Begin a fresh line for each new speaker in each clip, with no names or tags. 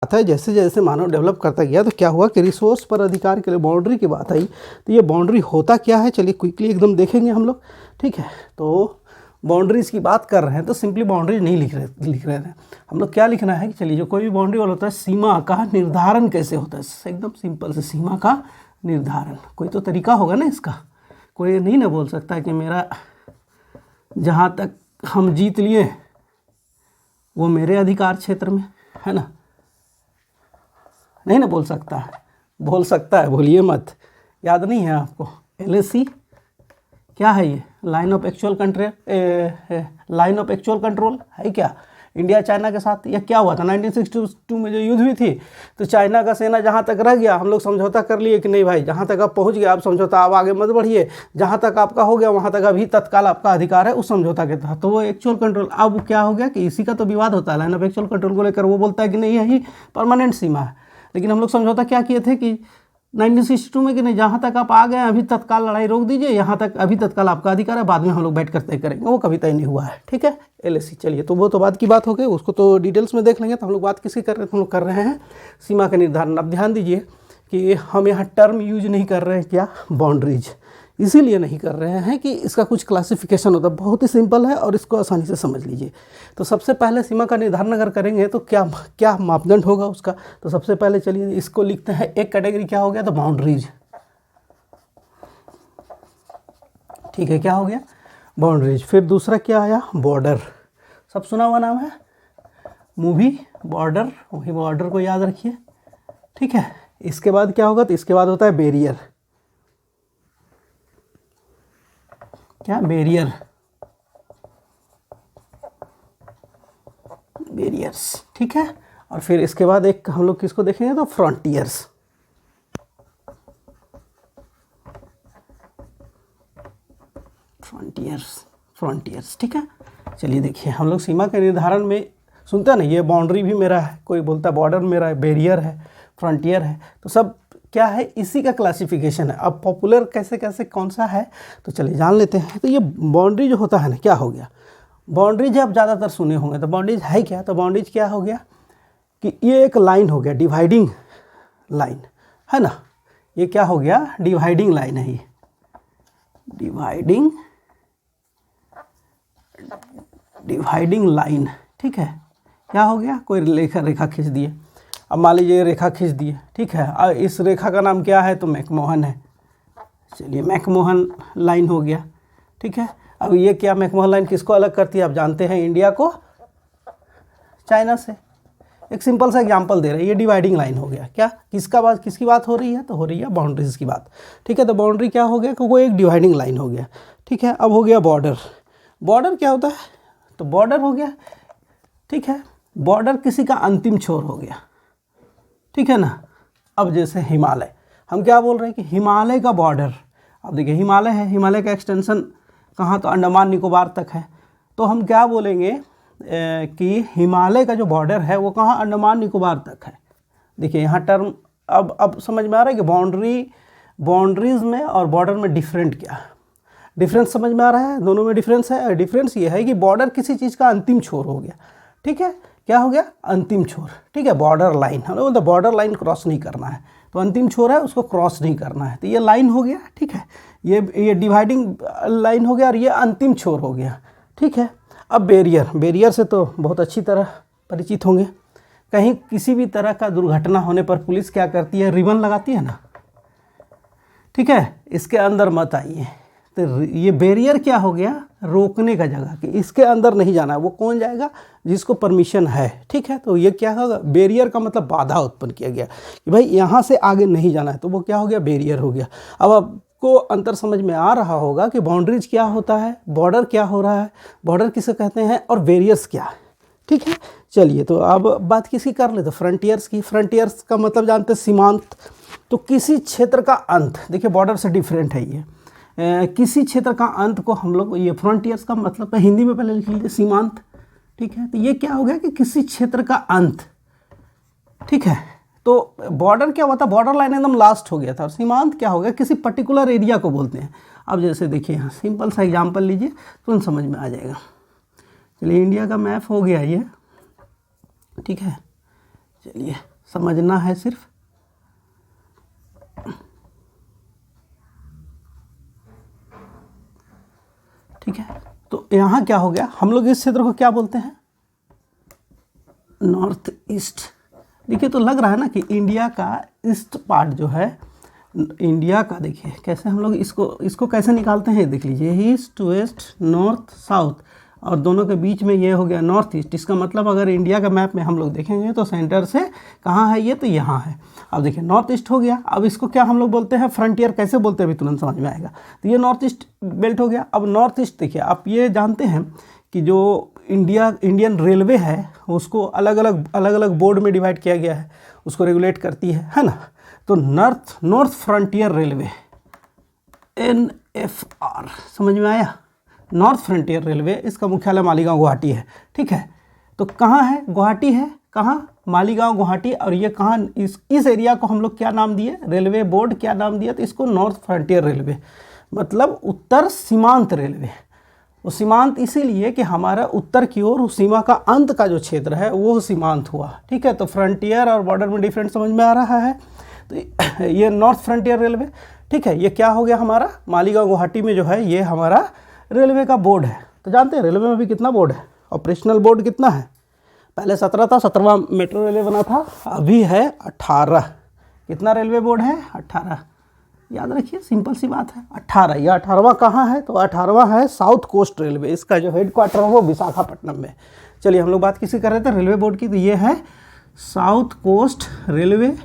आता है, जैसे जैसे मानव डेवलप करता गया तो क्या हुआ कि रिसोर्स पर अधिकार के लिए बाउंड्री की बात आई। तो ये बाउंड्री होता क्या है, चलिए क्विकली एकदम देखेंगे हम लोग। ठीक है, तो बाउंड्रीज़ की बात कर रहे हैं तो सिंपली बाउंड्री नहीं लिख रहे हैं हम लोग। क्या लिखना है कि चलिए जो कोई भी बाउंड्री वाला होता है, सीमा का निर्धारण कैसे होता है, एकदम सिंपल से सीमा का निर्धारण। कोई तो तरीका होगा ना इसका, कोई नहीं ना बोल सकता है कि मेरा जहाँ तक हम जीत लिए वो मेरे अधिकार क्षेत्र में है ना, नहीं ना बोल सकता है। बोल सकता है, बोलिए मत। याद नहीं है आपको LAC क्या है? ये लाइन ऑफ एक्चुअल कंट्रोल है क्या इंडिया चाइना के साथ? या क्या हुआ था 1962 में जो युद्ध हुई थी, तो चाइना का सेना जहाँ तक रह गया, हम लोग समझौता कर लिए कि नहीं भाई, जहाँ तक आप पहुँच गए आप समझौता, आप आगे मत बढ़िए, जहाँ तक आपका हो गया वहाँ तक अभी तत्काल आपका अधिकार है उस समझौता के तहत। तो वो एक्चुअल कंट्रोल। अब क्या हो गया कि इसी का तो विवाद होता है लाइन ऑफ एक्चुअल कंट्रोल को लेकर। वो बोलता है कि नहीं यही परमानेंट सीमा है, लेकिन हम लोग समझौता क्या किए थे कि 1962 में कि नहीं, जहाँ तक आप आ गए अभी तत्काल लड़ाई रोक दीजिए, यहाँ तक अभी तत्काल आपका अधिकार है, बाद में हम लोग बैठ कर तय करेंगे। वो कभी तय नहीं हुआ है। ठीक है, LAC। चलिए, तो वो तो बात की बात हो गई, उसको तो डिटेल्स में देख लेंगे। तो हम लोग बात किसकी कर रहे हैं? हम लोग कर रहे हैं सीमा का निर्धारण। अब ध्यान दीजिए कि हम यहाँ टर्म यूज नहीं कर रहे हैं, क्या, बाउंड्रीज। इसीलिए नहीं कर रहे हैं कि इसका कुछ क्लासिफिकेशन होता है, बहुत ही सिंपल है और इसको आसानी से समझ लीजिए। तो सबसे पहले सीमा का निर्धारण अगर करेंगे तो क्या क्या मापदंड होगा उसका? तो सबसे पहले चलिए इसको लिखते हैं। एक कैटेगरी क्या हो गया? तो बाउंड्रीज। ठीक है, क्या हो गया? बाउंड्रीज। फिर दूसरा क्या आया? बॉर्डर। सब सुना हुआ नाम है, मूवी बॉर्डर, वही बॉर्डर को याद रखिए। ठीक है, इसके बाद क्या होगा? तो इसके बाद होता है बैरियर। क्या? Barrier, barriers. ठीक है, और फिर इसके बाद एक हम लोग किसको देखेंगे? तो फ्रंटियर्स। फ्रंटियर्स। ठीक है, चलिए देखिए, हम लोग सीमा के निर्धारण में सुनते हैं ना, ये बाउंड्री भी मेरा है, कोई बोलता है बॉर्डर मेरा है, बैरियर है, फ्रंटियर है, तो सब क्या है? इसी का क्लासिफिकेशन है। अब पॉपुलर कैसे कैसे कौन सा है तो चलिए जान लेते हैं। तो ये बाउंड्री जो होता है ना, क्या हो गया? बाउंड्रीज आप ज़्यादातर सुने होंगे। तो बाउंड्रीज है क्या? तो बाउंड्रीज क्या हो गया कि ये एक लाइन हो गया, डिवाइडिंग लाइन है ना। ये क्या हो गया? डिवाइडिंग लाइन है। ये डिवाइडिंग लाइन। ठीक है, क्या हो गया? कोई रेखा खींच दिए। अब मान लीजिए रेखा खींच दिए। ठीक है, अब इस रेखा का नाम क्या है? तो मैकमोहन है। चलिए, मैकमोहन लाइन हो गया। ठीक है, अब ये क्या मैकमोहन लाइन किसको अलग करती है? आप जानते हैं, इंडिया को चाइना से। एक सिंपल सा एग्जांपल दे रहे हैं, ये डिवाइडिंग लाइन हो गया। क्या किसकी बात हो रही है? तो हो रही है बाउंड्रीज की बात। ठीक है, तो बाउंड्री क्या हो गया कि वो एक डिवाइडिंग लाइन हो गया। ठीक है, अब हो गया बॉर्डर। बॉर्डर क्या होता है? तो बॉर्डर हो गया, ठीक है, बॉर्डर किसी का अंतिम छोर हो गया। ठीक है ना। अब जैसे हिमालय, हम क्या बोल रहे हैं कि हिमालय का बॉर्डर, अब देखिए हिमालय है, हिमालय का एक्सटेंशन कहाँ? तो अंडमान निकोबार तक है। तो हम क्या बोलेंगे कि हिमालय का जो बॉर्डर है वो कहाँ? अंडमान निकोबार तक है। देखिए यहाँ टर्म अब समझ में आ रहा है कि बाउंड्रीज में और बॉर्डर में डिफरेंट क्या है? डिफरेंस समझ में आ रहा है? दोनों में डिफरेंस है। डिफरेंस ये है कि बॉर्डर किसी चीज़ का अंतिम छोर हो गया। ठीक है, क्या हो गया? अंतिम छोर। ठीक है, बॉर्डर लाइन, हम लोग बोलते हैं बॉर्डर लाइन क्रॉस नहीं करना है, तो अंतिम छोर है उसको क्रॉस नहीं करना है। तो ये लाइन हो गया। ठीक है, ये डिवाइडिंग लाइन हो गया और ये अंतिम छोर हो गया। ठीक है, अब बैरियर से तो बहुत अच्छी तरह परिचित होंगे। कहीं किसी भी तरह का दुर्घटना होने पर पुलिस क्या करती है? रिबन लगाती है ना। ठीक है, इसके अंदर मत आइए। तो ये बैरियर क्या हो गया? रोकने का जगह, कि इसके अंदर नहीं जाना है। वो कौन जाएगा? जिसको परमिशन है। ठीक है, तो ये क्या होगा? बैरियर का मतलब बाधा उत्पन्न किया गया कि भाई यहाँ से आगे नहीं जाना है, तो वो क्या हो गया? बैरियर हो गया। अब आपको अंतर समझ में आ रहा होगा कि बाउंड्रीज क्या होता है, बॉर्डर क्या हो रहा है, बॉर्डर किसे कहते हैं और बैरियर्स क्या है। ठीक है, चलिए, तो अब बात किसकी कर ले? तो फ्रंटियर्स की। फ्रंटियर्स का मतलब जानते हैं सीमांत। तो किसी क्षेत्र का अंत, देखिए बॉर्डर से डिफरेंट है ये। किसी क्षेत्र का अंत को हम लोग, ये फ्रंटियर्स का मतलब हिंदी में पहले लिख लीजिए सीमांत। ठीक है, तो ये क्या हो गया कि किसी क्षेत्र का अंत। ठीक है, तो बॉर्डर क्या होता है? बॉर्डर लाइन एकदम लास्ट हो गया था। और सीमांत क्या हो गया? किसी पर्टिकुलर एरिया को बोलते हैं। अब जैसे देखिए यहाँ सिंपल सा एग्जांपल लीजिए, तुरंत समझ में आ जाएगा। चलिए, इंडिया का मैप हो गया ये। ठीक है, चलिए समझना है सिर्फ। ठीक है, तो यहाँ क्या हो गया, हम लोग इस क्षेत्र को क्या बोलते हैं, नॉर्थ ईस्ट। देखिए तो लग रहा है ना कि इंडिया का ईस्ट पार्ट जो है, इंडिया का देखिए कैसे हम लोग इसको कैसे निकालते हैं, देख लीजिए, ईस्ट वेस्ट नॉर्थ साउथ, और दोनों के बीच में ये हो गया नॉर्थ ईस्ट। इसका मतलब अगर इंडिया का मैप में हम लोग देखेंगे तो सेंटर से कहाँ है ये, तो यहाँ है। अब देखिए नॉर्थ ईस्ट हो गया। अब इसको क्या हम लोग बोलते हैं, फ्रंटियर कैसे बोलते हैं अभी तुरंत समझ में आएगा। तो ये नॉर्थ ईस्ट बेल्ट हो गया। अब नॉर्थ ईस्ट देखिए, आप ये जानते हैं कि जो इंडियन रेलवे है उसको अलग अलग बोर्ड में डिवाइड किया गया है, उसको रेगुलेट करती है ना। तो नॉर्थ फ्रंटियर रेलवे NFR, समझ में आया, नॉर्थ फ्रंटियर रेलवे, इसका मुख्यालय मालीगांव गुवाहाटी है। ठीक है, तो कहाँ है, गुवाहाटी है, कहाँ, मालीगांव गुवाहाटी। और ये कहाँ, इस एरिया को हम लोग क्या नाम दिए, रेलवे बोर्ड क्या नाम दिया, तो इसको नॉर्थ फ्रंटियर रेलवे, मतलब उत्तर सीमांत रेलवे। वो सीमांत इसीलिए कि हमारा उत्तर की ओर सीमा का अंत का जो क्षेत्र है वो सीमांत हुआ। ठीक है, तो फ्रंटियर और बॉर्डर में डिफरेंस समझ में आ रहा है। तो ये नॉर्थ फ्रंटियर रेलवे, ठीक है, ये क्या हो गया हमारा, मालीगांव गुवाहाटी में जो है ये हमारा रेलवे का बोर्ड है। तो जानते हैं रेलवे में भी कितना बोर्ड है, ऑपरेशनल बोर्ड कितना है, पहले 17 था, 17वां मेट्रो रेलवे बना था, अभी है 18। कितना रेलवे बोर्ड है, 18। याद रखिए, सिंपल सी बात है, 18। यह 18वां कहाँ है, तो 18वां है साउथ कोस्ट रेलवे, इसका जो हेडक्वार्टर है वो विशाखापट्टनम में। चलिए हम लोग बात किसी कर रहे थे, रेलवे बोर्ड की, तो ये है साउथ कोस्ट रेलवे,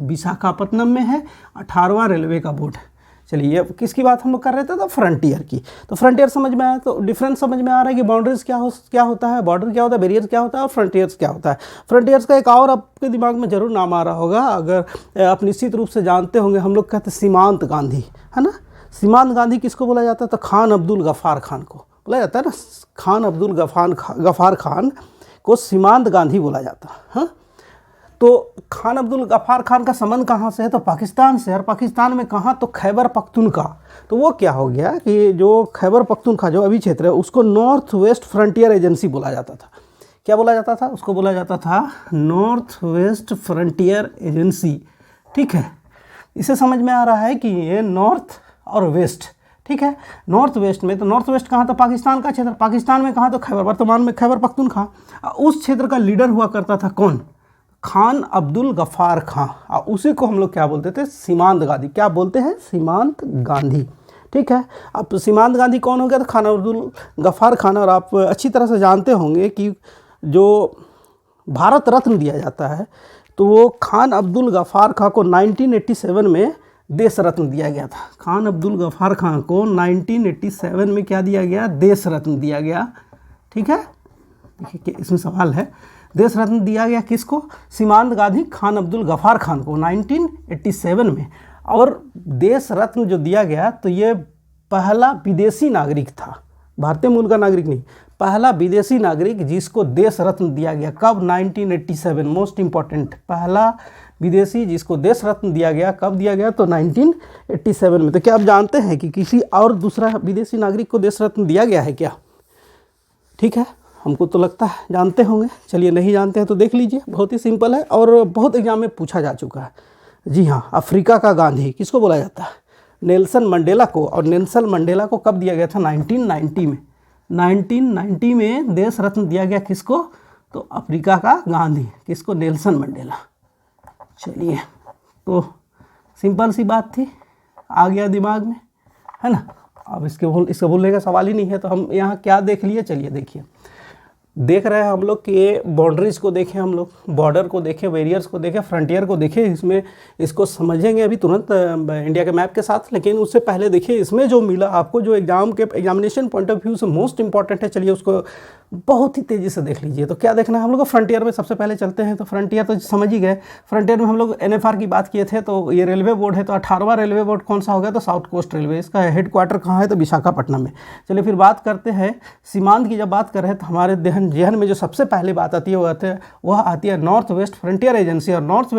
विशाखापट्टनम में है, 18वां रेलवे का बोर्ड है। चलिए अब किसकी बात हम लोग कर रहे थे, तो फ्रंटियर की। तो फ्रंटियर समझ में आया, तो डिफरेंस समझ में आ रहा है कि बाउंड्रीज क्या होता है, बॉर्डर क्या होता है, बैरियर्स क्या होता है, और फ्रंटियर्स क्या होता है। फ्रंटियर्स का एक और आपके दिमाग में जरूर नाम आ रहा होगा, अगर आप निश्चित रूप से जानते होंगे, हम लोग कहते हैं सीमांत गांधी, है ना। सीमांत गांधी किसको बोला जाता है, तो खान अब्दुल गफ़ार खान को बोला जाता है ना, खान अब्दुल गफ़ार खान को सीमांत गांधी बोला जाता है। हाँ, तो खान अब्दुल गफ़ार खान का संबंध कहाँ से है, तो पाकिस्तान से। और पाकिस्तान में कहाँ, तो खैबर पख्तूनख्वा। तो वो क्या हो गया कि जो खैबर पख्तूनख्वा जो अभी क्षेत्र है उसको नॉर्थ वेस्ट फ्रंटियर एजेंसी बोला जाता था। क्या बोला जाता था, उसको बोला जाता था नॉर्थ वेस्ट फ्रंटियर एजेंसी। ठीक है, इसे समझ में आ रहा है कि ये नॉर्थ और वेस्ट, ठीक है, नॉर्थ वेस्ट में, तो नॉर्थ वेस्ट कहाँ, तो पाकिस्तान का क्षेत्र, पाकिस्तान में कहाँ, तो खैबर, वर्तमान में खैबर पख्तूनख्वा। उस क्षेत्र का लीडर हुआ करता था कौन, खान अब्दुल गफ़ार खान, और उसी को हम लोग क्या बोलते थे, सीमांत गांधी। क्या बोलते हैं, सीमांत गांधी। ठीक है, अब सीमांत गांधी कौन हो गया, तो खान अब्दुल गफ़ार खान। और आप अच्छी तरह से जानते होंगे कि जो भारत रत्न दिया जाता है, तो वो खान अब्दुल गफ़ार खान को 1987 में देश रत्न दिया गया था। खान अब्दुल गफ़ार खान को 1987 में क्या दिया गया, देश रत्न दिया गया। ठीक है, देखिए इसमें सवाल है, देश रत्न दिया गया किसको, सीमांत गांधी खान अब्दुल गफ़ार खान को 1987 में। और देश रत्न जो दिया गया, तो ये पहला विदेशी नागरिक था, भारतीय मूल का नागरिक नहीं, पहला विदेशी नागरिक जिसको देश रत्न दिया गया। कब, 1987, मोस्ट इंपॉर्टेंट, पहला विदेशी जिसको देश रत्न दिया गया, कब दिया गया, तो 1987 में। तो क्या आप जानते हैं कि किसी और दूसरा विदेशी नागरिक को देश रत्न दिया गया है क्या? ठीक है, हमको तो लगता है जानते होंगे। चलिए नहीं जानते हैं तो देख लीजिए, बहुत ही सिंपल है और बहुत एग्जाम में पूछा जा चुका है। जी हाँ, अफ्रीका का गांधी किसको बोला जाता है, नेल्सन मंडेला को। और नेल्सन मंडेला को कब दिया गया था, 1990 में। 1990 में देश रत्न दिया गया किसको, तो अफ्रीका का गांधी, किसको, नेल्सन मंडेला। चलिए, तो सिंपल सी बात थी, आ गया दिमाग में, है ना। अब इसके भूलने का सवाल ही नहीं है। तो हम यहाँ क्या देख लिए, चलिए देखिए, देख रहे हैं हम लोग कि ये बाउंड्रीज को देखें, हम लोग बॉर्डर को देखें, बैरियर्स को देखें, फ्रंटियर को देखें। इसमें इसको समझेंगे अभी तुरंत इंडिया के मैप के साथ, लेकिन उससे पहले देखिए इसमें जो मिला आपको, जो एग्जामिनेशन पॉइंट ऑफ व्यू से मोस्ट इंपॉर्टेंट है, चलिए उसको बहुत ही तेज़ी से देख लीजिए। तो क्या देखना है हम लोग को, फ्रंटियर में सबसे पहले चलते हैं। तो फ्रंटियर तो समझ ही गए, फ्रंटियर में हम लोग NFR की बात किए थे। तो ये रेलवे बोर्ड है, तो 18वां रेलवे बोर्ड कौन सा हो गया, तो साउथ कोस्ट रेलवे। इसका हेडक्वार्टर कहाँ है, तो विशाखापट्टनम में। चलिए फिर बात करते हैं सीमांत की। जब बात कर रहे हैं तो हमारे जहन में जो सबसे पहले बात आती है वह आती है नॉर्थ वेस्ट फ्रंटियर एजेंसी। और नॉर्थ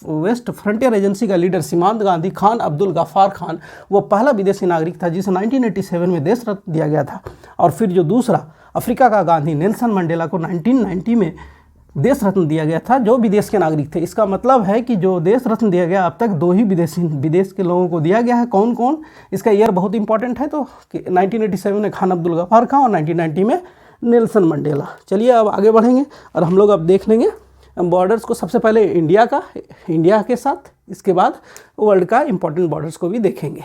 वेस्ट फ्रंटियर एजेंसी का लीडर सीमांत गांधी खान अब्दुल गफ़ार खान, वो पहला विदेशी नागरिक था जिसे 1987 में देश रत्न दिया गया था। और फिर जो दूसरा अफ्रीका का गांधी नेल्सन मंडेला को 1990 में देश रत्न दिया गया था जो विदेश के नागरिक थे। इसका मतलब है कि जो देश रत्न दिया गया अब तक 2 ही विदेश के लोगों को दिया गया है। कौन कौन? इसका ईयर बहुत इंपॉर्टेंट है, तो 1987 में खान अब्दुल गफ्फार खां और 1990 में नेल्सन मंडेला। चलिए अब आगे बढ़ेंगे और हम लोग अब देख लेंगे बॉर्डर्स को। सबसे पहले इंडिया के साथ, इसके बाद वर्ल्ड का इंपॉर्टेंट बॉर्डर्स को भी देखेंगे।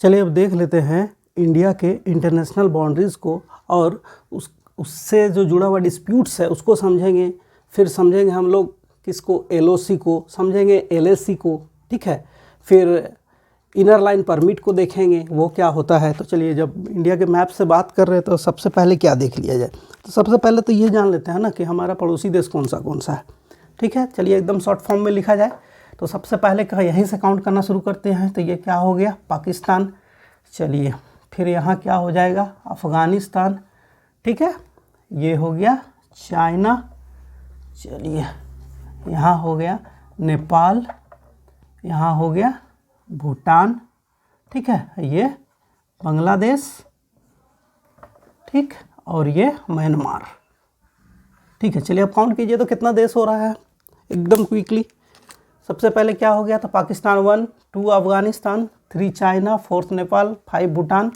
चलिए अब देख लेते हैं इंडिया के इंटरनेशनल बाउंड्रीज़ को और उससे जो जुड़ा हुआ डिस्प्यूट्स है उसको समझेंगे। फिर समझेंगे हम लोग किसको? LOC को समझेंगे, LAC को, ठीक है। फिर इनर लाइन परमिट को देखेंगे वो क्या होता है। तो चलिए जब इंडिया के मैप से बात कर रहे हैं तो सबसे पहले क्या देख लिया जाए। तो सबसे पहले तो ये जान लेते हैं ना कि हमारा पड़ोसी देश कौन सा है, ठीक है। चलिए एकदम शॉर्ट फॉर्म में लिखा जाए तो सबसे पहले यहीं से काउंट करना शुरू करते हैं। तो ये क्या हो गया? पाकिस्तान। चलिए फिर यहाँ क्या हो जाएगा? अफ़गानिस्तान, ठीक है। ये हो गया चाइना। चलिए यहाँ हो गया नेपाल, यहाँ हो गया भूटान, ठीक है। ये बांग्लादेश, ठीक, और ये म्यांमार, ठीक है। चलिए अब काउंट कीजिए तो कितना देश हो रहा है एकदम क्विकली। सबसे पहले क्या हो गया? तो Pakistan 1, 2 Afghanistan, 3 China, 4 Nepal, 5 Bhutan,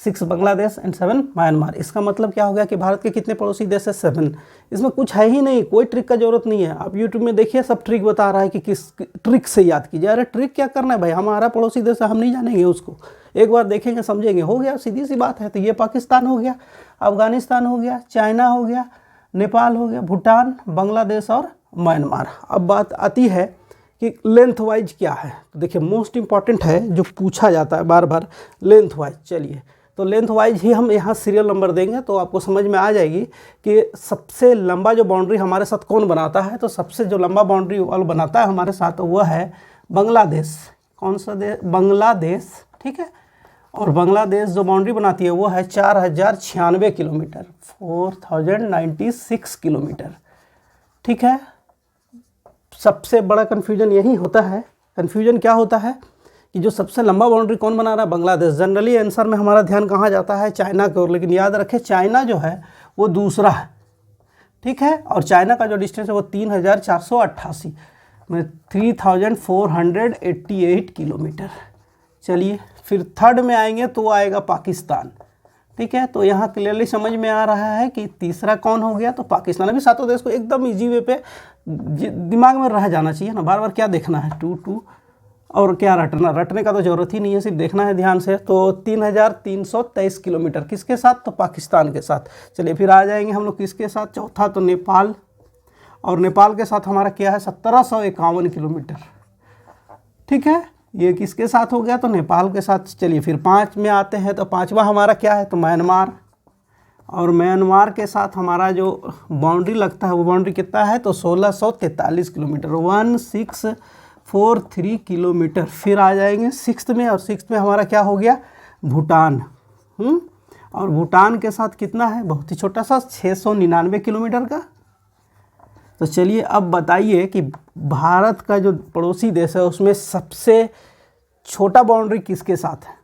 6 Bangladesh and 7 Myanmar. इसका मतलब क्या हो गया कि भारत के कितने पड़ोसी देश है? 7। इसमें कुछ है ही नहीं, कोई ट्रिक का ज़रूरत नहीं है। आप यूट्यूब में देखिए सब ट्रिक बता रहा है कि किस ट्रिक से याद कीजिए। अरे ट्रिक क्या करना है भाई, हमारा पड़ोसी देश है, हम नहीं जानेंगे उसको, एक बार देखेंगे समझेंगे, हो गया, सीधी सी बात है। तो ये पाकिस्तान हो गया, अफगानिस्तान हो गया, चाइना हो गया, नेपाल हो गया, भूटान, बांग्लादेश और म्यांमार। अब बात आती है कि लेंथ वाइज क्या है। तो देखिए मोस्ट इंपॉर्टेंट है जो पूछा जाता है बार बार, लेंथ वाइज। चलिए तो लेंथ वाइज ही हम यहाँ सीरियल नंबर देंगे तो आपको समझ में आ जाएगी कि सबसे लंबा जो बाउंड्री हमारे साथ कौन बनाता है। तो सबसे जो लंबा बाउंड्री वाल बनाता है हमारे साथ वह है बांग्लादेश। कौन सा देश? बांग्लादेश, ठीक है। और बांग्लादेश जो बाउंड्री बनाती है वो है 4096 किलोमीटर, 4096 किलोमीटर, ठीक है। सबसे बड़ा कन्फ्यूजन यही होता है। कन्फ्यूजन क्या होता है कि जो सबसे लंबा बाउंड्री कौन बना रहा है? बांग्लादेश। जनरली आंसर में हमारा ध्यान कहाँ जाता है? चाइना की ओर। लेकिन याद रखें चाइना जो है वो दूसरा है, ठीक है। और चाइना का जो डिस्टेंस है वो 3488 में 3488 किलोमीटर। चलिए फिर थर्ड में आएंगे तो आएगा पाकिस्तान, ठीक है। तो यहाँ क्लियरली समझ में आ रहा है कि तीसरा कौन हो गया? तो पाकिस्तान। अभी सातों देश को एकदम इजी वे पे दिमाग में रह जाना चाहिए ना, बार बार क्या देखना है? 2 और क्या रटने का तो ज़रूरत ही नहीं है, सिर्फ देखना है ध्यान से। तो 3323 किलोमीटर किसके साथ? तो पाकिस्तान के साथ। चलिए फिर आ जाएंगे हम लोग किसके साथ? चौथा तो नेपाल। और नेपाल के साथ हमारा क्या है? 1751 किलोमीटर, ठीक है। ये किसके साथ हो गया? तो नेपाल के साथ। चलिए फिर 5 में आते हैं तो पाँचवा हमारा क्या है? तो म्यांमार। और म्यांमार के साथ हमारा जो बाउंड्री लगता है वो बाउंड्री कितना है? तो 1643 किलोमीटर, 1643 किलोमीटर। फिर आ जाएंगे 6th में, और 6th में हमारा क्या हो गया? भूटान। और भूटान के साथ कितना है? बहुत ही छोटा सा, 699 किलोमीटर का। तो चलिए अब बताइए कि भारत का जो पड़ोसी देश है उसमें सबसे छोटा बाउंड्री किसके साथ है?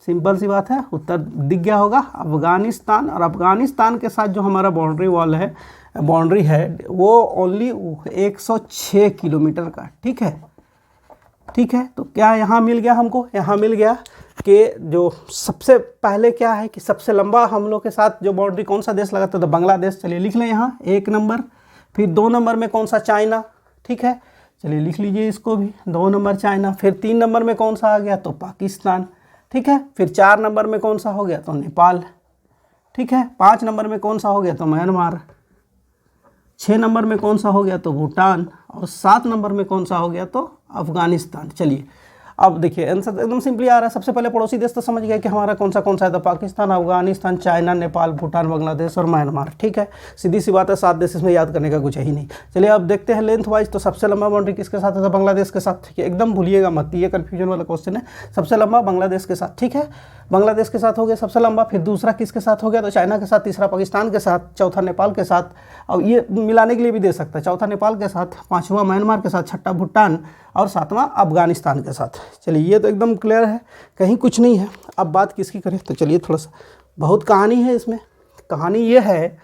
सिंपल सी बात है, उत्तर दिख गया होगा, अफगानिस्तान। और अफगानिस्तान के साथ जो हमारा बाउंड्री है वो ओनली 106 किलोमीटर का, ठीक है, ठीक है। तो क्या यहाँ मिल गया हमको? यहाँ मिल गया कि जो सबसे पहले क्या है कि सबसे लंबा हम लोग के साथ जो बाउंड्री कौन सा देश लगाता है? तो बांग्लादेश। चलिए लिख लें यहाँ 1 नंबर। फिर 2 नंबर में कौन सा? चाइना, ठीक है। चलिए लिख लीजिए इसको भी, 2 नंबर चाइना। फिर 3 नंबर में कौन सा आ गया? तो पाकिस्तान, ठीक है। फिर 4 नंबर में कौन सा हो गया? तो नेपाल, ठीक है। 5 नंबर में कौन सा हो गया? तो म्यांमार। 6 नंबर में कौन सा हो गया? तो भूटान। और 7 नंबर में कौन सा हो गया? तो अफगानिस्तान। चलिए अब देखिए आंसर एकदम सिंपली आ रहा है। सबसे पहले पड़ोसी देश तो समझ गए कि हमारा कौन सा है? तो पाकिस्तान, अफगानिस्तान, चाइना, नेपाल, भूटान, बांग्लादेश और म्यांमार, ठीक है। सीधी सी बात है, 7 देश, इसमें याद करने का कुछ है ही नहीं। चलिए अब देखते हैं लेंथ वाइज। तो सबसे लंबा बाउंड्री किसके साथ है? तो बांग्लादेश के साथ, ठीक है। एकदम भूलिएगा मत, ये कन्फ्यूजन वाला क्वेश्चन है। सबसे लंबा बांग्लादेश के साथ, ठीक है। बांग्लादेश के साथ हो गया सबसे लंबा। फिर दूसरा किसके साथ हो गया? तो चाइना के साथ। तीसरा पाकिस्तान के साथ। चौथा नेपाल के साथ, और ये मिलाने के लिए भी दे सकता है, चौथा नेपाल के साथ, 5वां म्यांमार के साथ, 6ठा भूटान और 7वां अफगानिस्तान के साथ। चलिए ये तो एकदम क्लियर है, कहीं कुछ नहीं है। अब बात किसकी करें? तो चलिए थोड़ा सा, बहुत कहानी है इसमें। कहानी ये है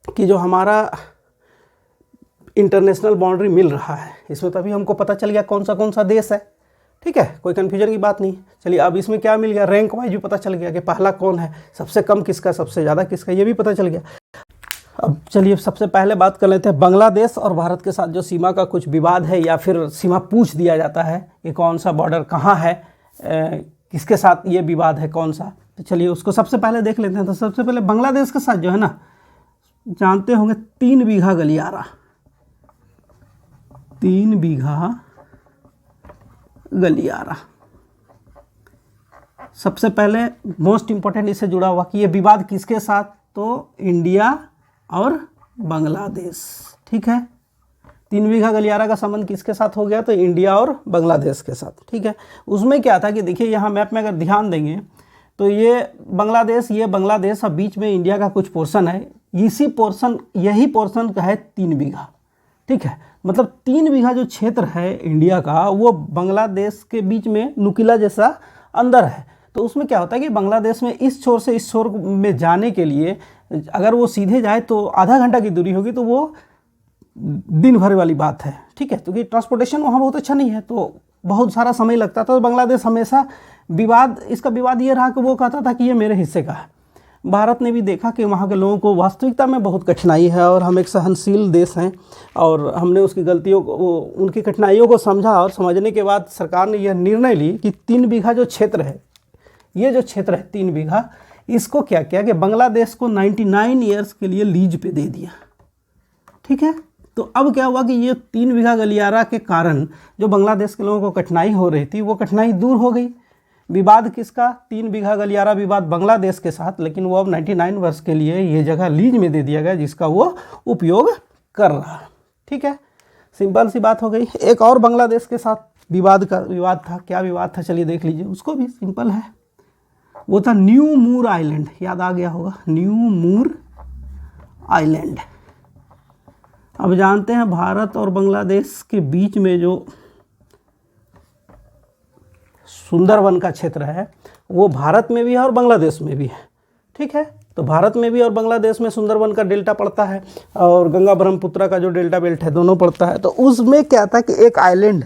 कि जो हमारा इंटरनेशनल बाउंड्री मिल रहा है, इसमें तभी हमको पता चल गया कौन सा देश है। ठीक है, कोई कन्फ्यूजन की बात नहीं। चलिए अब इसमें क्या मिल गया, रैंक वाइज भी पता चल गया कि पहला कौन है, सबसे कम किसका, सबसे ज़्यादा किसका, ये भी पता चल गया। अब चलिए सबसे पहले बात कर लेते हैं बांग्लादेश और भारत के साथ जो सीमा का कुछ विवाद है या फिर सीमा पूछ दिया जाता है, ये कौन सा बॉर्डर कहाँ है, किसके साथ ये विवाद है, कौन सा। तो चलिए उसको सबसे पहले देख लेते हैं। तो सबसे पहले बांग्लादेश के साथ जो है ना, जानते होंगे 3 बीघा गलियारा, 3 बीघा गलियारा। सबसे पहले मोस्ट इम्पोर्टेंट इससे जुड़ा हुआ कि ये विवाद किसके साथ, तो इंडिया और बांग्लादेश। ठीक है, 3 बीघा गलियारा का संबंध किसके साथ हो गया, तो इंडिया और बांग्लादेश के साथ। ठीक है, उसमें क्या था कि देखिए यहाँ मैप में अगर ध्यान देंगे तो ये बांग्लादेश और बीच में इंडिया का कुछ पोर्शन है, यही पोर्शन का है 3 बीघा। ठीक है, मतलब 3 बीघा जो क्षेत्र है इंडिया का, वो बांग्लादेश के बीच में नुकीला जैसा अंदर है। तो उसमें क्या होता है कि बांग्लादेश में इस छोर से इस छोर में जाने के लिए अगर वो सीधे जाए तो आधा घंटा की दूरी होगी, तो वो दिन भर वाली बात है। ठीक है, क्योंकि ट्रांसपोर्टेशन वहाँ बहुत अच्छा नहीं है, तो बहुत सारा समय लगता था। तो बांग्लादेश हमेशा इसका विवाद ये रहा कि वो कहता था कि ये मेरे हिस्से का है। भारत ने भी देखा कि वहाँ के लोगों को वास्तविकता में बहुत कठिनाई है और हम एक सहनशील देश हैं, और हमने उसकी गलतियों को, उनकी कठिनाइयों को समझा, और समझने के बाद सरकार ने यह निर्णय ली कि 3 बीघा जो क्षेत्र है, ये जो क्षेत्र है 3 बीघा, इसको क्या किया कि बांग्लादेश को 99 ईयर्स के लिए लीज पे दे दिया। ठीक है, तो अब क्या हुआ कि ये 3 बीघा गलियारा के कारण जो बांग्लादेश के लोगों को कठिनाई हो रही थी, वो कठिनाई दूर हो गई। विवाद किसका, 3 बीघा गलियारा विवाद बांग्लादेश के साथ, लेकिन वो अब 99 वर्ष के लिए ये जगह लीज में दे दिया गया, जिसका वो उपयोग कर रहा है। ठीक है, सिंपल सी बात हो गई। एक और बांग्लादेश के साथ विवाद था। क्या विवाद था, चलिए देख लीजिए। उसको भी सिंपल है, वो था न्यू मूर आइलैंड। याद आ गया होगा, न्यू मूर आइलैंड। अब जानते हैं भारत और बांग्लादेश के बीच में जो सुंदरवन का क्षेत्र है, वो भारत में भी है और बांग्लादेश में भी है। ठीक है, तो भारत में भी और बांग्लादेश में सुंदरवन का डेल्टा पड़ता है, और गंगा ब्रह्मपुत्र का जो डेल्टा बेल्ट है, दोनों पड़ता है। तो उसमें क्या था कि एक आइलैंड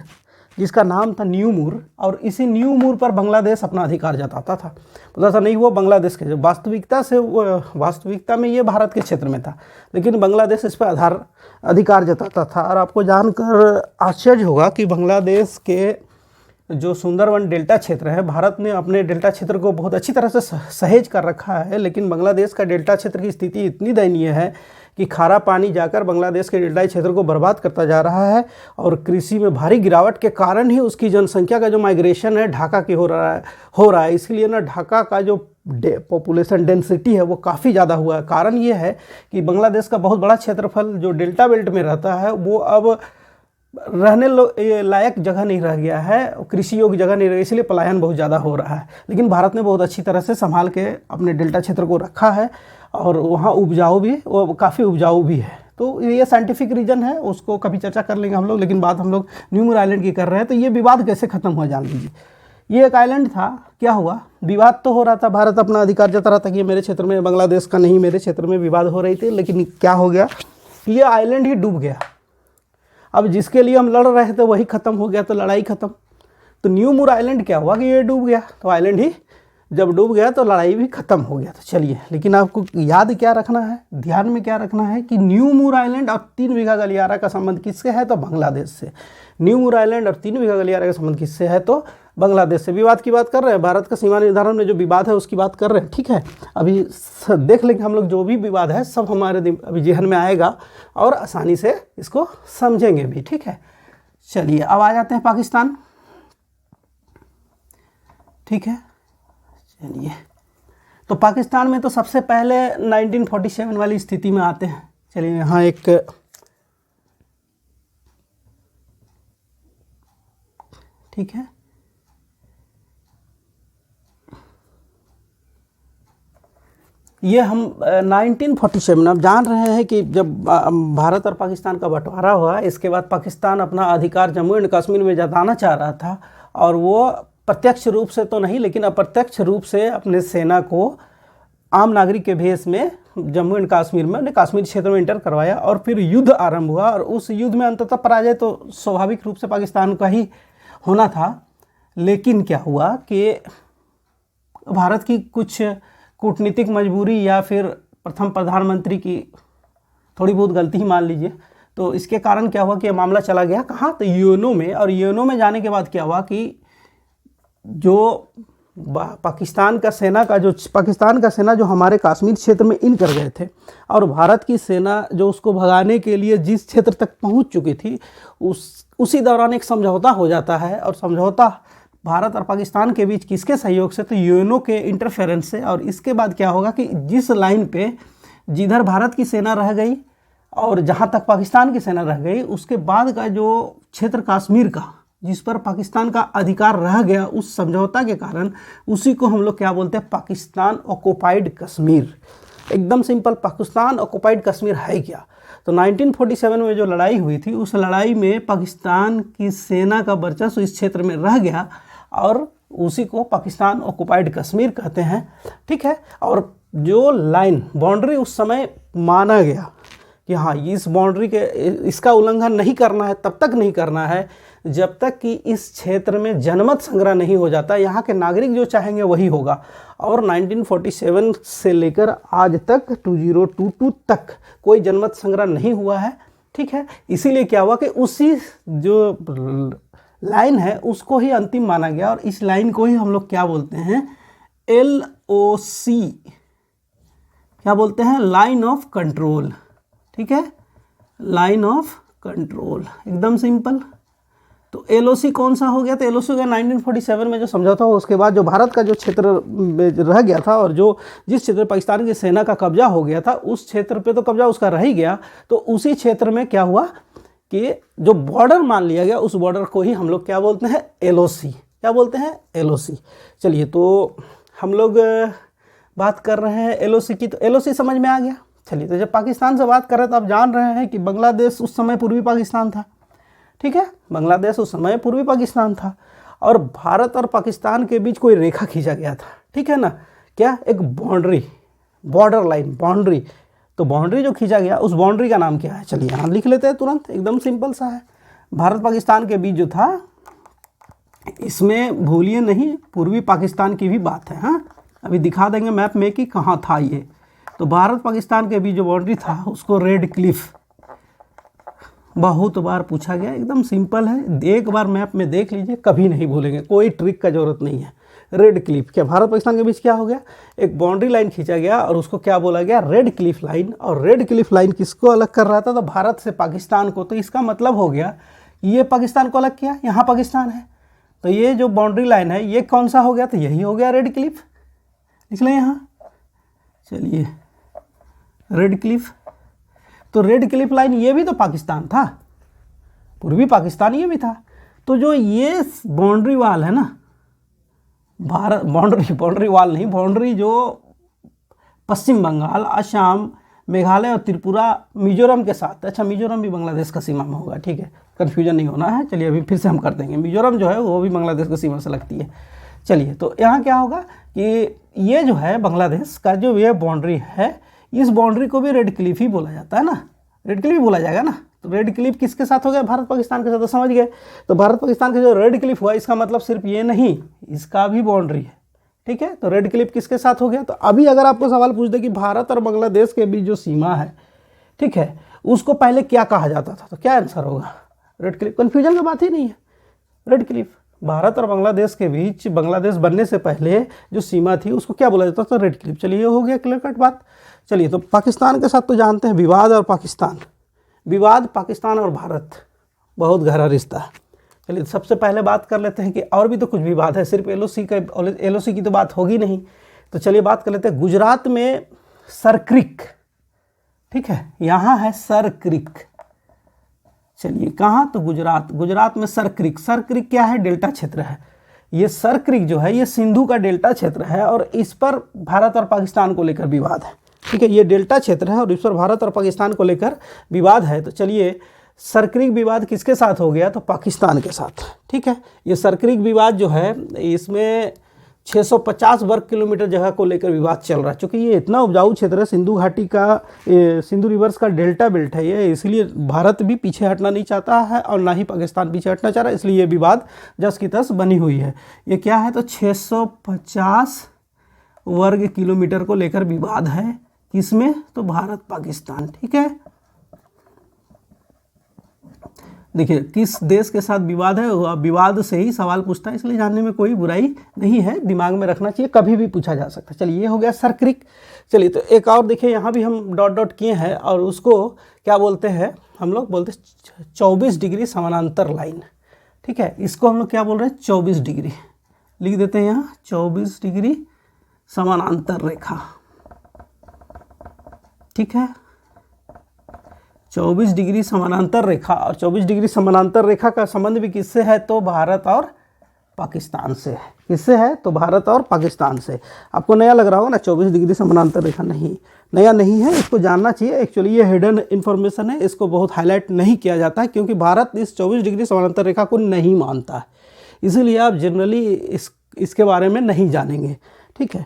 जिसका नाम था न्यू मूर, और इसी न्यू मूर पर बांग्लादेश अपना अधिकार जताता था। पता था नहीं वो बांग्लादेश के, जो वास्तविकता में ये भारत के क्षेत्र में था, लेकिन बांग्लादेश इस पर अधिकार जताता था। और आपको जानकर आश्चर्य होगा कि बांग्लादेश के जो सुंदरवन डेल्टा क्षेत्र है, भारत ने अपने डेल्टा क्षेत्र को बहुत अच्छी तरह से सहेज कर रखा है, लेकिन बांग्लादेश का डेल्टा क्षेत्र की स्थिति इतनी दयनीय है कि खारा पानी जाकर बांग्लादेश के डेल्टा क्षेत्र को बर्बाद करता जा रहा है, और कृषि में भारी गिरावट के कारण ही उसकी जनसंख्या का जो माइग्रेशन है ढाका की हो रहा है। इसलिए ना ढाका का जो पॉपुलेशन डेंसिटी है वो काफ़ी ज़्यादा हुआ है। कारण ये है कि बांग्लादेश का बहुत बड़ा क्षेत्रफल जो डेल्टा बेल्ट में रहता है, वो अब रहने लायक जगह नहीं रह गया है, कृषि योग्य जगह नहीं रह गई, इसलिए पलायन बहुत ज़्यादा हो रहा है। लेकिन भारत ने बहुत अच्छी तरह से संभाल के अपने डेल्टा क्षेत्र को रखा है, और वहाँ वो काफ़ी उपजाऊ भी है। तो ये साइंटिफिक रीज़न है, उसको कभी चर्चा कर लेंगे हम लोग, लेकिन बात हम लोग न्यू मूर आइलैंड की कर रहे हैं। तो ये विवाद कैसे ख़त्म हुआ जान लीजिए। ये एक आइलैंड था, क्या हुआ, विवाद तो हो रहा था, भारत अपना अधिकार जता रहा था कि ये मेरे क्षेत्र में, बांग्लादेश का नहीं, मेरे क्षेत्र में विवाद हो रही थी। लेकिन क्या हो गया, ये आइलैंड ही डूब गया। अब जिसके लिए हम लड़ रहे थे वही ख़त्म हो गया, तो लड़ाई ख़त्म। तो न्यू मूर आइलैंड क्या हुआ कि ये डूब गया, तो आइलैंड ही जब डूब गया तो लड़ाई भी ख़त्म हो गया। तो चलिए, लेकिन आपको याद क्या रखना है, ध्यान में क्या रखना है कि न्यू मूर आइलैंड और 3 बीघा गलियारा का संबंध किससे है, तो बांग्लादेश से। न्यू मूर आइलैंड और 3 बीघा गलियारा का संबंध किससे है, तो बांग्लादेश से। विवाद की बात कर रहे हैं, भारत का सीमा निर्धारण में जो विवाद है उसकी बात कर रहे हैं। ठीक है, अभी देख लेंगे हम लोग, जो भी विवाद है सब हमारे अभी जेहन में आएगा और आसानी से इसको समझेंगे भी। ठीक है, चलिए अब आ जाते हैं पाकिस्तान। ठीक है, चलिए, तो पाकिस्तान में तो सबसे पहले 1947 वाली स्थिति में आते हैं। चलिए यहाँ एक ठीक है, ये हम 1947, अब जान रहे हैं कि जब भारत और पाकिस्तान का बंटवारा हुआ, इसके बाद पाकिस्तान अपना अधिकार जम्मू एंड कश्मीर में जताना चाह रहा था, और वो प्रत्यक्ष रूप से तो नहीं लेकिन अप्रत्यक्ष रूप से अपने सेना को आम नागरिक के भेष में जम्मू एंड कश्मीर में, उन्हें कश्मीर क्षेत्र में इंटर करवाया और फिर युद्ध आरंभ हुआ और उस युद्ध में अंततः पराजय तो स्वाभाविक रूप से पाकिस्तान का ही होना था। लेकिन क्या हुआ कि भारत की कुछ कूटनीतिक मजबूरी या फिर प्रथम प्रधानमंत्री की थोड़ी बहुत गलती ही मान लीजिए, तो इसके कारण क्या हुआ कि मामला चला गया कहाँ, तो यूएनओ में। और यूएनओ में जाने के बाद क्या हुआ कि जो पाकिस्तान का सेना जो हमारे कश्मीर क्षेत्र में इन कर गए थे और भारत की सेना जो उसको भगाने के लिए जिस क्षेत्र तक पहुंच चुकी थी, उसी दौरान एक समझौता हो जाता है। और समझौता भारत और पाकिस्तान के बीच किसके सहयोग से, तो यूएनओ के इंटरफेरेंस से। और इसके बाद क्या होगा कि जिस लाइन पे जिधर भारत की सेना रह गई और जहाँ तक पाकिस्तान की सेना रह गई, उसके बाद का जो क्षेत्र कश्मीर का जिस पर पाकिस्तान का अधिकार रह गया, उस समझौता के कारण उसी को हम लोग क्या बोलते हैं, पाकिस्तान ऑक्युपाइड कश्मीर। एकदम सिंपल, पाकिस्तान ऑक्युपाइड कश्मीर है क्या। तो 1947 में जो लड़ाई हुई थी, उस लड़ाई में पाकिस्तान की सेना का वर्चस्व इस क्षेत्र में रह गया और उसी को पाकिस्तान ऑक्युपाइड कश्मीर कहते हैं। ठीक है। और जो लाइन बाउंड्री उस समय माना गया कि हाँ इस बाउंड्री के इसका उल्लंघन नहीं करना है, तब तक नहीं करना है जब तक कि इस क्षेत्र में जनमत संग्रह नहीं हो जाता, यहाँ के नागरिक जो चाहेंगे वही होगा। और 1947 से लेकर आज तक 2022 तक कोई जनमत संग्रह नहीं हुआ है। ठीक है। इसीलिए क्या हुआ कि उसी जो लाइन है उसको ही अंतिम माना गया और इस लाइन को ही हम लोग क्या बोलते हैं, LOC क्या बोलते हैं, लाइन ऑफ कंट्रोल। ठीक है, लाइन ऑफ कंट्रोल, एकदम सिंपल। तो LOC कौन सा हो गया, तो LOC का 1947 में जो समझौता हुआ उसके बाद जो भारत का जो क्षेत्र रह गया था और जिस क्षेत्र पाकिस्तान की सेना का कब्जा हो गया था, उस क्षेत्र पे तो कब्जा उसका रह ही गया। तो उसी क्षेत्र में क्या हुआ कि जो बॉर्डर मान लिया गया, उस बॉर्डर को ही हम लोग क्या बोलते हैं, LOC। क्या बोलते हैं, LOC। चलिए, तो हम लोग बात कर रहे हैं LOC की, तो LOC समझ में आ गया। चलिए, तो जब पाकिस्तान से बात कर रहे हैं तो आप जान रहे हैं कि बांग्लादेश उस समय पूर्वी पाकिस्तान था। ठीक है, बांग्लादेश उस समय पूर्वी पाकिस्तान था और भारत और पाकिस्तान के बीच कोई रेखा खींचा गया था। ठीक है ना, क्या, एक बाउंड्री, बॉर्डर लाइन, बाउंड्री। तो बाउंड्री जो खींचा गया, उस बाउंड्री का नाम क्या है, चलिए यहाँ लिख लेते हैं तुरंत, एकदम सिंपल सा है। भारत पाकिस्तान के बीच जो था, इसमें भूलिए नहीं पूर्वी पाकिस्तान की भी बात है। हाँ, अभी दिखा देंगे मैप में कि कहाँ था ये। तो भारत पाकिस्तान के बीच जो बाउंड्री था उसको रेड क्लिफ, बहुत बार पूछा गया, एकदम सिंपल है, एक बार मैप में देख लीजिए, कभी नहीं भूलेंगे, कोई ट्रिक का जरूरत नहीं है। रेड क्लिफ, क्या भारत पाकिस्तान के बीच क्या हो गया, एक बाउंड्री लाइन खींचा गया और उसको क्या बोला गया, रेड क्लिफ लाइन। और रेड क्लिफ लाइन किसको अलग कर रहा था, तो भारत से पाकिस्तान को। तो इसका मतलब हो गया ये पाकिस्तान को अलग किया, यहाँ पाकिस्तान है, तो ये जो बाउंड्री लाइन है ये कौन सा हो गया, तो यही हो गया रेड क्लिफ। लिख लें यहाँ, चलिए रेड क्लिफ। तो रेड क्लिफ लाइन ये भी तो पाकिस्तान था, पूर्वी पाकिस्तान ये भी था। तो जो ये बाउंड्री वाल है ना, भारत बाउंड्री वाल नहीं, बाउंड्री जो पश्चिम बंगाल, असम, मेघालय और त्रिपुरा, मिजोरम के साथ, अच्छा मिजोरम भी बांग्लादेश का सीमा में होगा, ठीक है, कन्फ्यूजन नहीं होना है। चलिए अभी फिर से हम कर देंगे, मिजोरम जो है वो भी बांग्लादेश की सीमा से लगती है। चलिए, तो यहाँ क्या होगा कि ये जो है बांग्लादेश का जो ये बाउंड्री है, इस बाउंड्री को भी रेड क्लिफ ही बोला जाता है ना, रेड क्लिफ बोला जाएगा ना। तो रेड क्लिफ किसके साथ हो गया, भारत पाकिस्तान के साथ, तो समझ गए। तो भारत पाकिस्तान का जो रेड क्लिफ हुआ, इसका मतलब सिर्फ ये नहीं, इसका भी बाउंड्री है। ठीक है, तो रेड क्लिफ किसके साथ हो गया, तो अभी अगर आपको सवाल पूछ दे कि भारत और बांग्लादेश के बीच जो सीमा है, ठीक है, उसको पहले क्या कहा जाता था, तो क्या आंसर होगा, रेड क्लिफ। कन्फ्यूजन की बात ही नहीं है, रेड क्लिफ। भारत और बांग्लादेश के बीच, बांग्लादेश बनने से पहले जो सीमा थी उसको क्या बोला जाता था, रेड क्लिफ। चलिए, ये हो गया क्लियर कट बात। चलिए, तो पाकिस्तान के साथ तो जानते हैं विवाद और पाकिस्तान, विवाद पाकिस्तान और भारत, बहुत गहरा रिश्ता है। चलिए, सबसे पहले बात कर लेते हैं कि और भी तो कुछ विवाद है, सिर्फ LOC की तो बात होगी नहीं। तो चलिए बात कर लेते हैं, गुजरात में सर क्रिक, ठीक है, यहाँ है सर क्रिक। चलिए कहाँ, तो गुजरात में सर क्रिक। सर क्रिक क्या है, डेल्टा क्षेत्र है। ये सर क्रिक जो है ये सिंधु का डेल्टा क्षेत्र है और इस पर भारत और पाकिस्तान को लेकर विवाद है। ठीक है, ये डेल्टा क्षेत्र है और इस पर भारत और पाकिस्तान को लेकर विवाद है। तो चलिए, सर क्रिक विवाद किसके साथ हो गया, तो पाकिस्तान के साथ। ठीक है, ये सर क्रिक विवाद जो है, इसमें 650 वर्ग किलोमीटर जगह को लेकर विवाद चल रहा है। क्योंकि ये इतना उपजाऊ क्षेत्र है, सिंधु घाटी का, सिंधु रिवर्स का डेल्टा बेल्ट है ये, इसलिए भारत भी पीछे हटना नहीं चाहता है और ना ही पाकिस्तान पीछे हटना चाह रहा है, इसलिए ये विवाद जस की तस बनी हुई है। ये क्या है, तो 650 वर्ग किलोमीटर को लेकर विवाद है, किसमें, तो भारत पाकिस्तान। ठीक है, देखिए किस देश के साथ विवाद है, विवाद से ही सवाल पूछता है, इसलिए जानने में कोई बुराई नहीं है, दिमाग में रखना चाहिए, कभी भी पूछा जा सकता है। चलिए ये हो गया सर क्रिक। चलिए तो एक और देखिए, यहाँ भी हम डॉट डॉट किए हैं और उसको क्या बोलते हैं, हम लोग बोलते हैं 24 डिग्री समानांतर लाइन। ठीक है, इसको हम लोग क्या बोल रहे हैं, 24 डिग्री लिख देते हैं यहाँ, 24 डिग्री समानांतर रेखा। ठीक है, 24 डिग्री समानांतर रेखा, और 24 डिग्री समानांतर रेखा का संबंध भी किससे है, तो भारत और पाकिस्तान से है। किससे है, तो भारत और पाकिस्तान से। आपको नया लग रहा होगा ना, 24 डिग्री समानांतर रेखा, नहीं नया नहीं है, इसको जानना चाहिए। एक्चुअली ये हिडन इन्फॉर्मेशन है, इसको बहुत हाईलाइट नहीं किया जाता है क्योंकि भारत इस 24 डिग्री समानांतर रेखा को नहीं मानता है, इसीलिए आप जनरली इसके बारे में नहीं जानेंगे। ठीक है,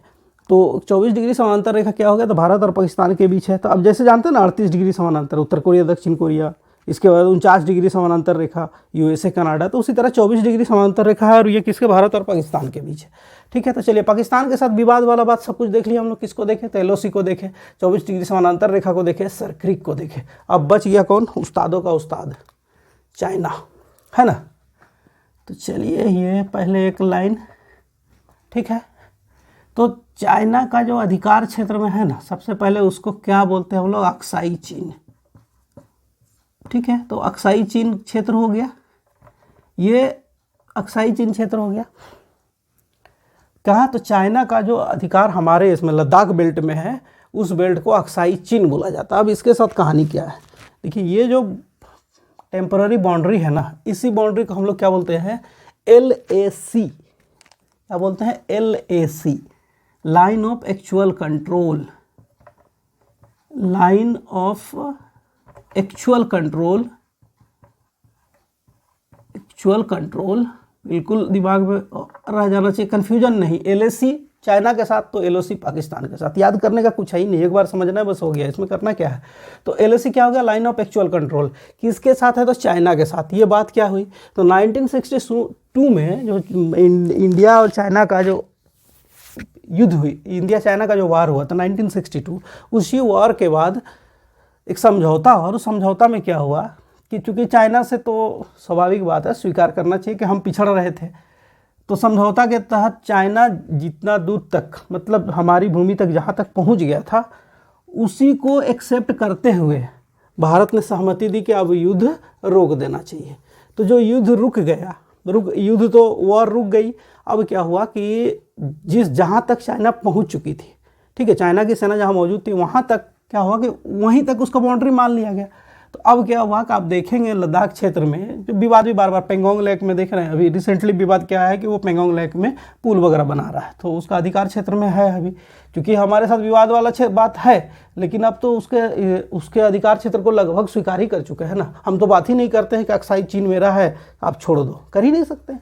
तो 24 डिग्री समानांतर रेखा क्या हो गया, तो भारत और पाकिस्तान के बीच है। तो अब जैसे जानते हैं ना 38 डिग्री समानांतर उत्तर कोरिया दक्षिण कोरिया, इसके बाद 49 डिग्री समानांतर रेखा यूएसए कनाडा, तो उसी तरह 24 डिग्री समानांतर रेखा है और ये किसके, भारत और पाकिस्तान के बीच है। ठीक है, तो चलिए पाकिस्तान के साथ विवाद वाला बात सब कुछ देख लिया हम लोग। किसको देखे, तो एलओसी को देखे, 24 डिग्री समानांतर रेखा को देखे, सर क्रिक को देखे। अब बच गया कौन, उस्तादों का उस्ताद, चाइना, है ना। तो चलिए ये पहले एक लाइन, ठीक है, तो चाइना का जो अधिकार क्षेत्र में है ना, सबसे पहले उसको क्या बोलते हैं हम लोग, अक्साई चीन। ठीक है, तो अक्साई चीन क्षेत्र हो गया, ये अक्साई चीन क्षेत्र हो गया। कहा, तो चाइना का जो अधिकार हमारे इसमें लद्दाख बेल्ट में है, उस बेल्ट को अक्साई चीन बोला जाता है। अब इसके साथ कहानी क्या है, देखिए ये जो टेम्पररी बाउंड्री है ना, इसी बाउंड्री को हम लोग क्या बोलते हैं, LAC, क्या बोलते हैं, LAC, line of actual control, line of actual control, actual control, बिल्कुल दिमाग में रह जाना चाहिए, कंफ्यूजन नहीं। LAC चाइना के साथ, तो LOC पाकिस्तान के साथ। याद करने का कुछ है ही नहीं, एक बार समझना है बस, हो गया। इसमें करना क्या है, तो LAC क्या हो गया, लाइन ऑफ एक्चुअल कंट्रोल, किसके साथ है, तो चाइना के साथ। ये बात क्या हुई, तो 1962 में जो इंडिया और चाइना का जो युद्ध हुई, इंडिया चाइना का जो वार हुआ था 1962, उसी वार के बाद एक समझौता हुआ, और उस समझौता में क्या हुआ कि चूँकि चाइना से तो स्वाभाविक बात है, स्वीकार करना चाहिए कि हम पिछड़ रहे थे, तो समझौता के तहत चाइना जितना दूर तक, मतलब हमारी भूमि तक जहाँ तक पहुँच गया था, उसी को एक्सेप्ट करते हुए भारत ने सहमति दी कि अब युद्ध रोक देना चाहिए। तो जो युद्ध रुक गया, युद्ध तो वॉर रुक गई। अब क्या हुआ कि जहाँ तक चाइना पहुँच चुकी थी, ठीक है, चाइना की सेना जहाँ मौजूद थी, वहाँ तक क्या हुआ कि वहीं तक उसका बाउंड्री मान लिया गया। तो अब क्या हुआ कि आप देखेंगे लद्दाख क्षेत्र में जो विवाद भी बार बार, पेंगोंग लेक में देख रहे हैं, अभी रिसेंटली विवाद क्या है कि वो पेंगोंग लेक में पुल वगैरह बना रहा है, तो उसका अधिकार क्षेत्र में है अभी, क्योंकि हमारे साथ विवाद वाला बात है, लेकिन अब तो उसके अधिकार क्षेत्र को लगभग स्वीकार ही कर चुके हैं ना। हम तो बात ही नहीं करते हैं कि अक्साई चीन मेरा है, आप छोड़ दो, कर ही नहीं सकते।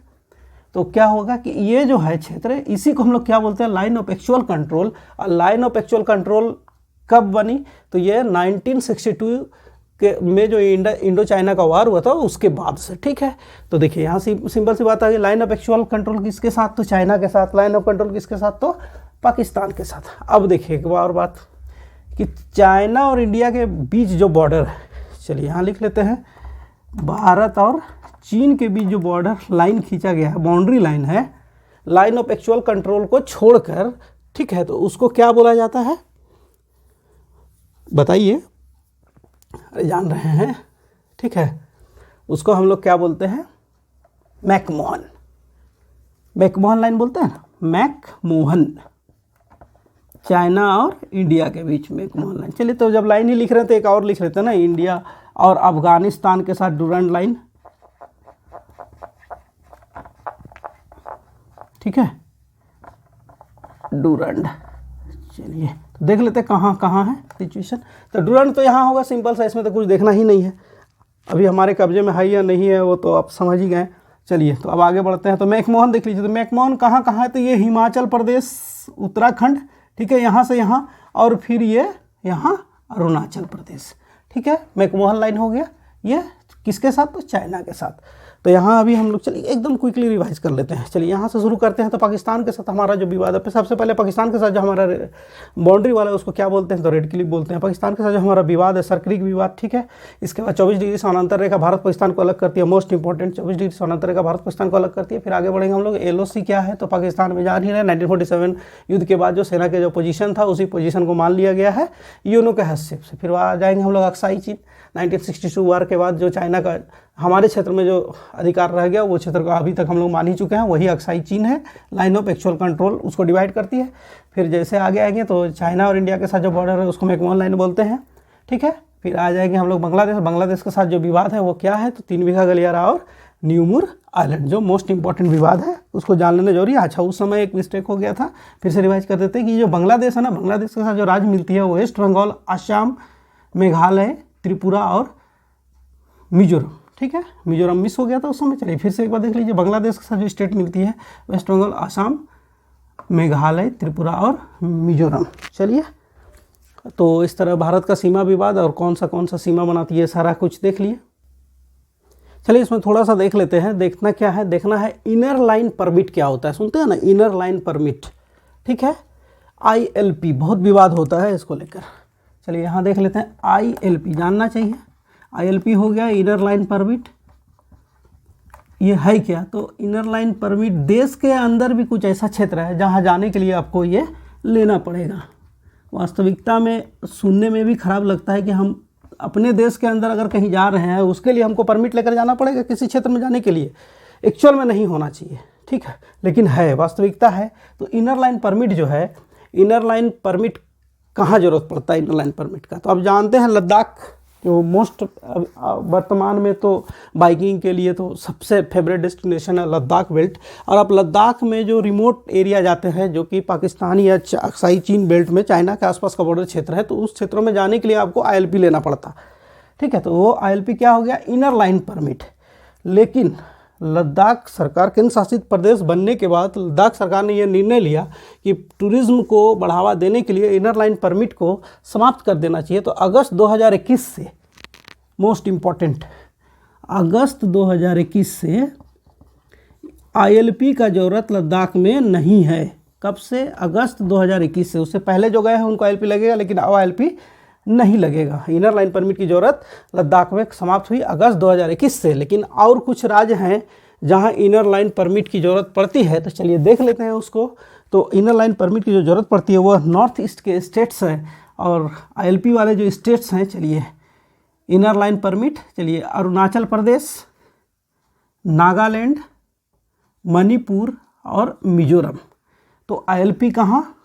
तो क्या होगा कि ये जो है क्षेत्र, इसी को हम लोग क्या बोलते हैं, लाइन ऑफ एक्चुअल कंट्रोल। और लाइन ऑफ एक्चुअल कंट्रोल कब बनी, तो ये 1962 के में जो इंडो चाइना का वार हुआ था उसके बाद से। ठीक है, तो देखिए यहाँ सिंपल सी बात आ गई, लाइन ऑफ एक्चुअल कंट्रोल किसके साथ, तो चाइना के साथ। लाइन ऑफ कंट्रोल किसके साथ, तो पाकिस्तान के साथ। अब देखिए एक और बात कि चाइना और इंडिया के बीच जो बॉर्डर है, चलिए यहाँ लिख लेते हैं, भारत और चीन के बीच जो बॉर्डर लाइन खींचा गया है, बाउंड्री लाइन है, लाइन ऑफ एक्चुअल कंट्रोल को छोड़कर, ठीक है, तो उसको क्या बोला जाता है, बताइए, अरे जान रहे हैं, ठीक है, उसको हम लोग क्या बोलते हैं, मैकमोहन, मैकमोहन लाइन बोलते हैं ना, मैकमोहन, चाइना और इंडिया के बीच मैकमोहन लाइन। चलिए तो जब लाइन ही लिख रहे थे, एक और लिख लेते हैं ना, इंडिया और अफगानिस्तान के साथ डुरंड लाइन, ठीक है, डुरंड। चलिए तो देख लेते हैं कहाँ कहाँ है सिचुएशन। तो डुरंड तो यहाँ होगा, सिंपल सा, इसमें तो कुछ देखना ही नहीं है, अभी हमारे कब्जे में है या नहीं है वो तो आप समझ ही गए। चलिए तो अब आगे बढ़ते हैं। तो मैकमोहन देख लीजिए, तो मैकमोहन कहाँ कहाँ है, तो ये हिमाचल प्रदेश, उत्तराखंड, ठीक है, यहाँ से यहाँ, और फिर ये यहाँ अरुणाचल प्रदेश, ठीक है। मैकमोहन लाइन हो गया, ये किसके साथ, तो चाइना के साथ। तो यहाँ अभी हम लोग चलिए एकदम क्विकली रिवाइज कर लेते हैं। चलिए यहाँ से शुरू करते हैं। तो पाकिस्तान के साथ हमारा जो विवाद है, सबसे पहले पाकिस्तान के साथ जो हमारा बाउंड्री वाला है उसको क्या बोलते हैं, तो रेड क्लिफ बोलते हैं। पाकिस्तान के साथ जो हमारा विवाद है, सरक्रिक विवाद, ठीक है। इसके बाद 24 डिग्री समानांतर रेखा भारत पाकिस्तान को अलग करती है, मोस्ट इंपॉर्टेंट 24 डिग्री समानांतर रेखा भारत पाकिस्तान को अलग करती है। फिर आगे बढ़ेंगे हम लोग। LOC क्या है, तो पाकिस्तान में जान ही रहे 1947 युद्ध के बाद जो सेना के जो पोजीशन था उसी पोजीशन को मान लिया गया है यूएनओ के हस्तक्षेप से। फिर आ जाएंगे हम लोग अक्साई चीन, 1962 वार के बाद जो चाइना का हमारे क्षेत्र में जो अधिकार रह गया वो क्षेत्र को अभी तक हम लोग मान ही चुके हैं, वही अक्साई चीन है। लाइन ऑफ एक्चुअल कंट्रोल उसको डिवाइड करती है। फिर जैसे आगे आएंगे तो चाइना और इंडिया के साथ जो बॉर्डर है उसको मैकमोहन लाइन बोलते हैं, ठीक है। फिर आ जाएंगे हम लोग बांग्लादेश के साथ जो विवाद है वो क्या है, तो 3 बीघा गलियारा और न्यूमुर आइलैंड, जो मोस्ट इंपॉर्टेंट विवाद है उसको जान लेना जरूरी है। अच्छा, उस समय एक मिस्टेक हो गया था, फिर से रिवाइज कर देते हैं कि जो बांग्लादेश है ना, बांग्लादेश के साथ जो राज्य मिलती है वो वेस्ट बंगाल, असम, मेघालय, त्रिपुरा और मिजोरम, ठीक है। मिजोरम मिस हो गया था उस समय। चलिए फिर से एक बार देख लीजिए, बांग्लादेश के साथ जो स्टेट मिलती है वेस्ट बंगाल, असम, मेघालय, त्रिपुरा और मिजोरम। चलिए तो इस तरह भारत का सीमा विवाद और कौन सा सीमा बनाती है सारा कुछ देख लिए। चलिए इसमें थोड़ा सा देख लेते हैं। देखना क्या है, देखना है इनर लाइन परमिट क्या होता है। सुनते हैं ना, इनर लाइन परमिट, ठीक है। ILP बहुत विवाद होता है इसको लेकर। चलिए यहाँ देख लेते हैं, ILP जानना चाहिए। ILP हो गया इनर लाइन परमिट। ये है क्या, तो इनर लाइन परमिट देश के अंदर भी कुछ ऐसा क्षेत्र है जहाँ जाने के लिए आपको ये लेना पड़ेगा। वास्तविकता में सुनने में भी खराब लगता है कि हम अपने देश के अंदर अगर कहीं जा रहे हैं उसके लिए हमको परमिट लेकर जाना पड़ेगा किसी क्षेत्र में जाने के लिए। एक्चुअल में नहीं होना चाहिए, ठीक है, लेकिन है, वास्तविकता है। तो इनर लाइन परमिट जो है, इनर लाइन परमिट कहाँ ज़रूरत पड़ता है इनर लाइन परमिट का, तो आप जानते हैं लद्दाख जो मोस्ट वर्तमान में तो बाइकिंग के लिए तो सबसे फेवरेट डेस्टिनेशन है लद्दाख बेल्ट। और आप लद्दाख में जो रिमोट एरिया जाते हैं जो कि पाकिस्तान या अक्साई चीन बेल्ट में चाइना के आसपास का बॉर्डर क्षेत्र है, तो उस क्षेत्रों में जाने के लिए आपको ILP लेना पड़ता, ठीक है। तो वो ILP क्या हो गया, इनर लाइन परमिट। लेकिन लद्दाख सरकार केंद्र शासित प्रदेश बनने के बाद लद्दाख सरकार ने यह निर्णय लिया कि टूरिज्म को बढ़ावा देने के लिए इनर लाइन परमिट को समाप्त कर देना चाहिए। तो अगस्त 2021 से, मोस्ट इम्पॉर्टेंट, अगस्त 2021 से ILP का ज़रूरत लद्दाख में नहीं है। कब से, अगस्त 2021 से। उससे पहले जो गए हैं उनको ILP लगेगा, लेकिन अब ILP नहीं लगेगा। इनर लाइन परमिट की ज़रूरत लद्दाख में समाप्त हुई अगस्त 2021 से। लेकिन और कुछ राज्य हैं जहां इनर लाइन परमिट की ज़रूरत पड़ती है, तो चलिए देख लेते हैं उसको। तो इनर लाइन परमिट की जो ज़रूरत पड़ती है वो नॉर्थ ईस्ट के स्टेट्स हैं, और ILP वाले जो स्टेट्स हैं, चलिए इनर लाइन परमिट, चलिए अरुणाचल प्रदेश, नागालैंड, मणिपुर और मिजोरम। तो ILP कहाँ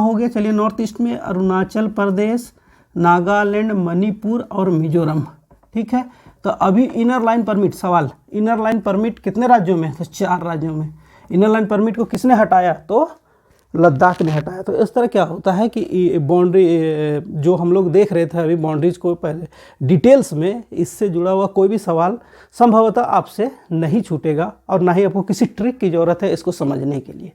हो गया, चलिए नॉर्थ ईस्ट में अरुणाचल प्रदेश, नागालैंड, मणिपुर और मिजोरम, ठीक है। तो अभी इनर लाइन परमिट, सवाल, इनर लाइन परमिट कितने राज्यों में, तो 4 राज्यों में। इनर लाइन परमिट को किसने हटाया, तो लद्दाख ने हटाया। तो इस तरह क्या होता है कि बाउंड्री जो हम लोग देख रहे थे अभी बाउंड्रीज को पहले डिटेल्स में, इससे जुड़ा हुआ कोई भी सवाल संभवतः आपसे नहीं छूटेगा और ना ही आपको किसी ट्रिक की ज़रूरत है इसको समझने के लिए।